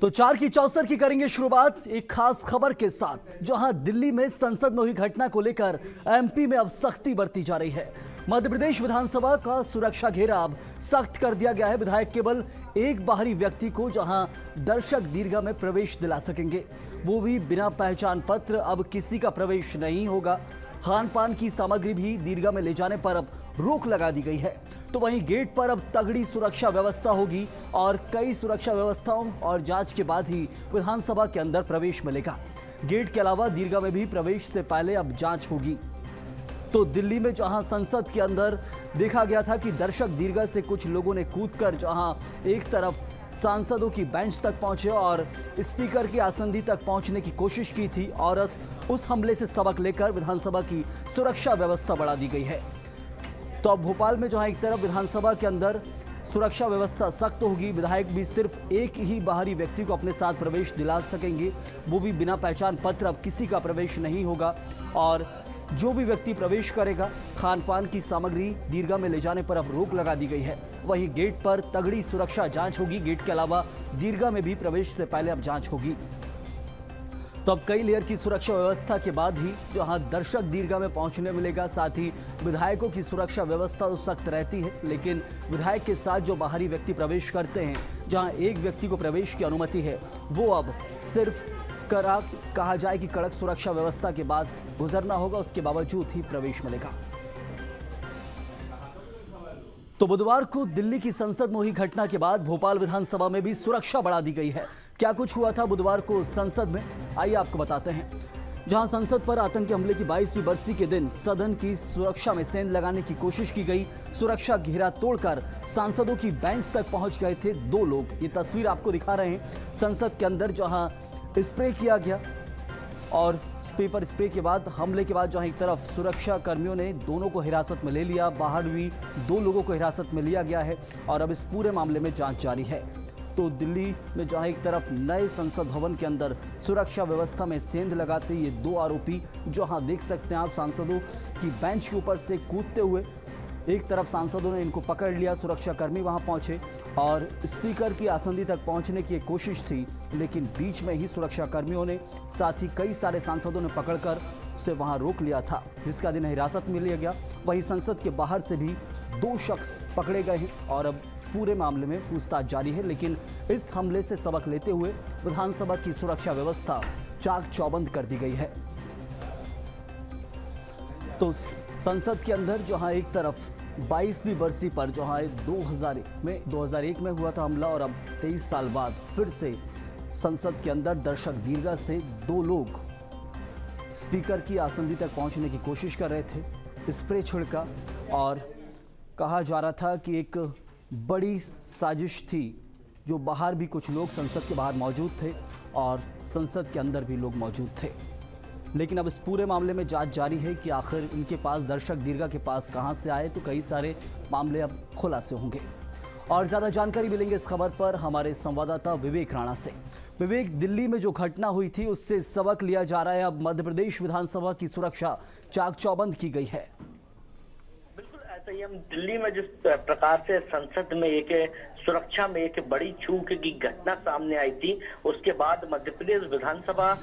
तो 4 की चौसर की करेंगे शुरुआत एक खास खबर के साथ, जहां दिल्ली में संसद में हुई घटना को लेकर एमपी में अब सख्ती बरती जा रही है। मध्य प्रदेश विधानसभा का सुरक्षा घेरा अब सख्त कर दिया गया है। विधायक केवल एक बाहरी व्यक्ति को जहां दर्शक दीर्घा में प्रवेश दिला सकेंगे, वो भी बिना पहचान पत्र। अब किसी का प्रवेश नहीं होगा। खान पान की सामग्री भी दीर्घा में ले जाने पर अब रोक लगा दी गई है। तो वहीं गेट पर अब तगड़ी सुरक्षा व्यवस्था होगी और कई सुरक्षा व्यवस्थाओं और जांच के बाद ही विधानसभा के अंदर प्रवेश मिलेगा। गेट के अलावा दीर्घा में भी प्रवेश से पहले अब जांच होगी। तो दिल्ली में जहां संसद के अंदर देखा गया था कि दर्शक दीर्घा से कुछ लोगों ने कूदकर जहां एक तरफ सांसदों की बेंच तक पहुंचे और स्पीकर की आसंदी तक पहुंचने की कोशिश की थी, और उस हमले से सबक लेकर विधानसभा की सुरक्षा व्यवस्था बढ़ा दी गई है। तो अब भोपाल में जहां एक तरफ विधानसभा के अंदर सुरक्षा व्यवस्था सख्त होगी, विधायक भी सिर्फ एक ही बाहरी व्यक्ति को अपने साथ प्रवेश दिला सकेंगे, वो भी बिना पहचान पत्र। अब किसी का प्रवेश नहीं होगा और जो भी व्यक्ति प्रवेश करेगा, खान पान की सामग्री दीर्घा में ले जाने पर अब रोक लगा दी गई है। वहीं गेट पर तगड़ी सुरक्षा जांच होगी। गेट के अलावा दीर्घा में भी प्रवेश से पहले अब जांच होगी। तो अब कई लेयर की सुरक्षा व्यवस्था के बाद ही जहां दर्शक दीर्घा में पहुंचने मिलेगा। साथ ही विधायकों की सुरक्षा व्यवस्था तो सख्त रहती है, लेकिन विधायक के साथ जो बाहरी व्यक्ति प्रवेश करते हैं, जहां एक व्यक्ति को प्रवेश की अनुमति है, वो अब सिर्फ कहा जाए कि कड़क सुरक्षा व्यवस्था के बाद गुजरना होगा, उसके बावजूद ही प्रवेश मिलेगा। तो बुधवार को दिल्ली की संसद में हुई घटना के बाद भोपाल विधानसभा में भी सुरक्षा बढ़ा दी गई है। क्या कुछ हुआ था बुधवार को संसद में, आइए आपको बताते हैं। जहां संसद पर आतंकी हमले की 22वीं बरसी के दिन सदन की सुरक्षा में सेंध लगाने की कोशिश की गई। सुरक्षा घेरा तोड़कर सांसदों की बेंच तक पहुंच गए थे 2 लोग। ये तस्वीर आपको दिखा रहे हैं संसद के अंदर, जहां स्प्रे किया गया और पेपर स्प्रे के बाद, हमले के बाद जहां एक तरफ सुरक्षा कर्मियों ने दोनों को हिरासत में ले लिया, बाहर भी 2 लोगों को हिरासत में लिया गया है और अब इस पूरे मामले में जांच जारी है। तो दिल्ली में जहां एक तरफ नए संसद भवन के अंदर सुरक्षा व्यवस्था में सेंध लगाते ये 2 आरोपी, जहां देख सकते हैं आप सांसदों की बेंच के ऊपर से कूदते हुए, एक तरफ सांसदों ने इनको पकड़ लिया, सुरक्षाकर्मी वहां पहुंचे और स्पीकर की आसंदी तक पहुंचने की एक कोशिश थी, लेकिन बीच में ही सुरक्षाकर्मियों ने, साथ ही कई सारे सांसदों ने पकड़कर उसे वहां रोक लिया था, जिसका दिन हिरासत में लिया गया। वहीं संसद के बाहर से भी 2 शख्स पकड़े गए हैं और अब इस पूरे मामले में पूछताछ जारी है। लेकिन इस हमले से सबक लेते हुए विधानसभा की सुरक्षा व्यवस्था चाक चौबंद कर दी गई है। तो संसद के अंदर जहां एक तरफ 22वीं बरसी पर जहां 2001 में हुआ था हमला, और अब 23 साल बाद फिर से संसद के अंदर दर्शक दीर्घा से 2 लोग स्पीकर की आसंदी तक पहुंचने की कोशिश कर रहे थे। स्प्रे छिड़का और कहा जा रहा था कि एक बड़ी साजिश थी, जो बाहर भी कुछ लोग संसद के बाहर मौजूद थे और संसद के अंदर भी लोग मौजूद थे। लेकिन अब इस पूरे मामले में जांच जारी है कि आखिर इनके पास, दर्शक दीर्घा के पास कहां से आए। तो कई सारे मामले अब खुलासे होंगे और ज़्यादा जानकारी मिलेंगे इस खबर पर हमारे संवाददाता विवेक राणा से। विवेक, दिल्ली में जो घटना हुई थी उससे सबक लिया जा रहा है। अब मध्य प्रदेश विधानसभा की सुरक्षा चाक चौबंद की गई है। बिल्कुल ऐसा ही, हम दिल्ली में जिस प्रकार से संसद में एक सुरक्षा में एक बड़ी चूक की घटना सामने आई थी, उसके बाद मध्य प्रदेश विधानसभा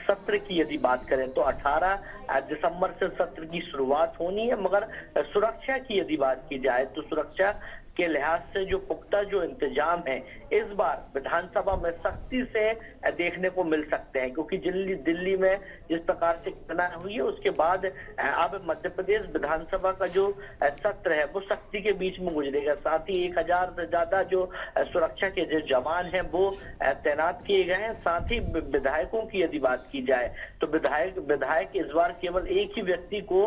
सत्र की यदि बात करें तो 18 दिसंबर से सत्र की शुरुआत होनी है। मगर सुरक्षा की यदि बात की जाए तो सुरक्षा के लिहाज से जो पुख्ता जो इंतजाम है, इस बार विधानसभा में सख्ती से देखने को मिल सकते हैं, क्योंकि दिल्ली में जिस प्रकार से घटना हुई है उसके बाद अब मध्य प्रदेश विधानसभा का जो सत्र है वो सख्ती के बीच में गुजरेगा। साथ ही 1000 से ज्यादा जो सुरक्षा के जो जवान हैं वो तैनात किए गए हैं। साथ ही विधायकों की यदि बात की जाए तो विधायक इस बार केवल एक ही व्यक्ति को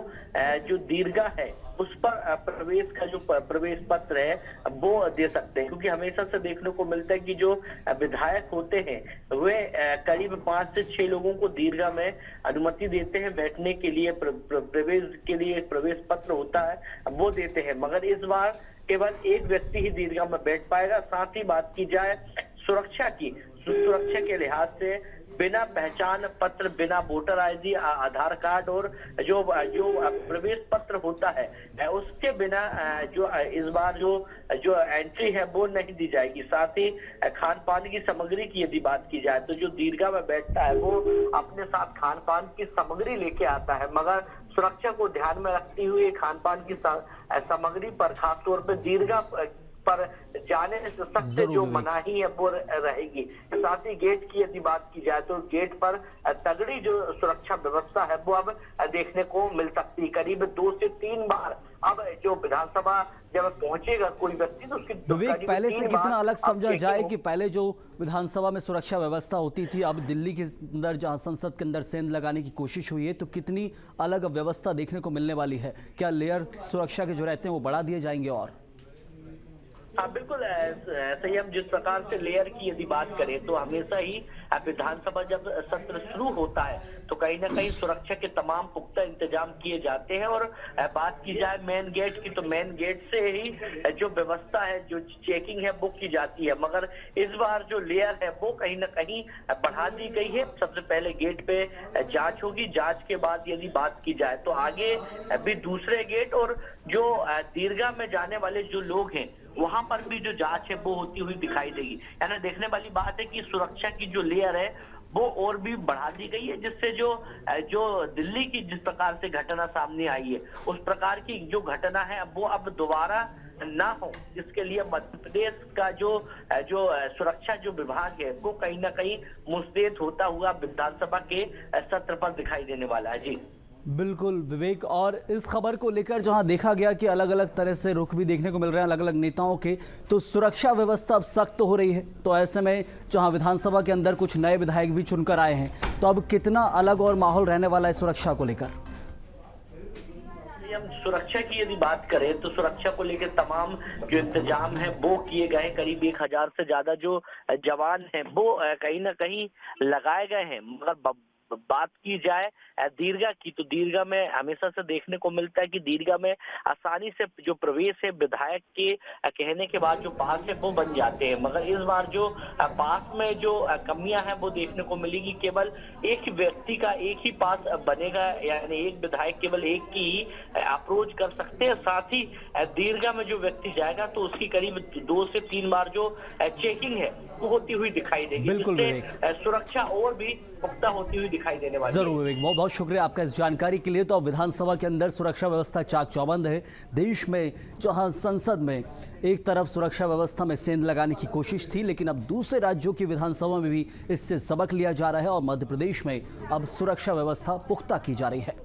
जो दीर्घा है उस पर प्रवेश का जो प्रवेश पत्र है वो दे सकते हैं, क्योंकि हमेशा से देखने को मिलता है कि जो विधायक होते हैं वे करीब 5 से 6 लोगों को दीर्घा में अनुमति देते हैं बैठने के लिए, प्रवेश के लिए एक प्रवेश पत्र होता है वो देते हैं। मगर इस बार केवल एक व्यक्ति ही दीर्घा में बैठ पाएगा। साथ ही बात की जाए सुरक्षा के लिहाज से बिना पहचान पत्र, बिना वोटर आईडी, आधार कार्ड और जो प्रवेश पत्र होता है उसके बिना जो इस बार जो एंट्री है वो नहीं दी जाएगी। साथ ही खान पान की सामग्री की यदि बात की जाए तो जो दीर्घा में बैठता है वो अपने साथ खान पान की सामग्री लेके आता है, मगर सुरक्षा को ध्यान में रखते हुए खान पान की सामग्री पर खासतौर पर दीर्घा पर जाने से सबसे जो मनाही है वो रहेगी। साथ ही गेट की यदि बात की जाए तो गेट पर तगड़ी जो सुरक्षा व्यवस्था है वो अब देखने को मिल सकती है। करीब 2 से 3 बार अब जो विधानसभा जब पहुंचेगा कोई व्यक्ति तो उसकी विवेक, पहले से कितना अलग समझा जाए कि पहले जो विधानसभा में सुरक्षा व्यवस्था होती थी, अब दिल्ली के अंदर जहां संसद के अंदर सेंध लगाने की कोशिश हुई है, तो कितनी अलग व्यवस्था देखने को मिलने वाली है? क्या लेयर सुरक्षा के जो रहते हैं वो बढ़ा दिए जाएंगे? और हाँ बिल्कुल ऐसे ही हम जिस प्रकार से लेयर की यदि बात करें तो हमेशा ही विधानसभा जब सत्र शुरू होता है तो कहीं ना कहीं सुरक्षा के तमाम पुख्ता इंतजाम किए जाते हैं। और बात की जाए मेन गेट की तो मेन गेट से ही जो व्यवस्था है, जो चेकिंग है वो की जाती है, मगर इस बार जो लेयर है वो कहीं ना कहीं बढ़ा दी गई है। सबसे पहले गेट पे जांच होगी, जांच के बाद यदि बात की जाए तो आगे भी दूसरे गेट और जो दीर्घा में जाने वाले जो लोग हैं वहां पर भी जो जांच है वो होती हुई दिखाई देगी। यानी देखने वाली बात है कि सुरक्षा की जो लेयर है वो और भी बढ़ा दी गई है, जिससे जो दिल्ली की जिस प्रकार से घटना सामने आई है उस प्रकार की जो घटना है वो अब दोबारा ना हो, इसके लिए मध्य प्रदेश का जो सुरक्षा जो विभाग है वो कहीं ना कहीं मुस्तैद होता हुआ विधानसभा के सत्र पर दिखाई देने वाला है। जी बिल्कुल विवेक, और इस खबर को लेकर जहां देखा गया कि अलग अलग तरह से रुख भी देखने को मिल रहे हैं अलग अलग नेताओं के, तो सुरक्षा व्यवस्था अब सख्त हो रही है। तो ऐसे में जहां विधानसभा के अंदर कुछ नए विधायक भी चुनकर आए हैं, तो अब कितना अलग और माहौल रहने वाला है सुरक्षा को लेकर? हम सुरक्षा की यदि बात करें तो सुरक्षा को लेकर तमाम जो इंतजाम है वो किए गए। करीब 1000 से ज्यादा जो जवान हैं वो कहीं ना कहीं लगाए गए हैं। मगर बात की जाए दीर्घा की तो दीर्घा में हमेशा से देखने को मिलता है कि दीर्घा में आसानी से जो प्रवेश है विधायक के कहने के बाद जो पास है वो बन जाते हैं, मगर इस बार जो पास में जो कमियां हैं वो देखने को मिलेगी। केवल एक व्यक्ति का एक ही पास बनेगा, यानी एक विधायक केवल एक की ही अप्रोच कर सकते हैं। साथ ही दीर्घा में जो व्यक्ति जाएगा तो उसकी करीब 2 से 3 बार जो चेकिंग है वो होती हुई दिखाई देगी, जिससे सुरक्षा और भी पुख्ता होती हुई दिखाई देने वाली है। जरूर विवेक, बहुत बहुत शुक्रिया आपका इस जानकारी के लिए। तो अब विधानसभा के अंदर सुरक्षा व्यवस्था चाक चौबंद है। देश में जहां संसद में एक तरफ सुरक्षा व्यवस्था में सेंध लगाने की कोशिश थी, लेकिन अब दूसरे राज्यों की विधानसभा में भी इससे सबक लिया जा रहा है और मध्य प्रदेश में अब सुरक्षा व्यवस्था पुख्ता की जा रही है।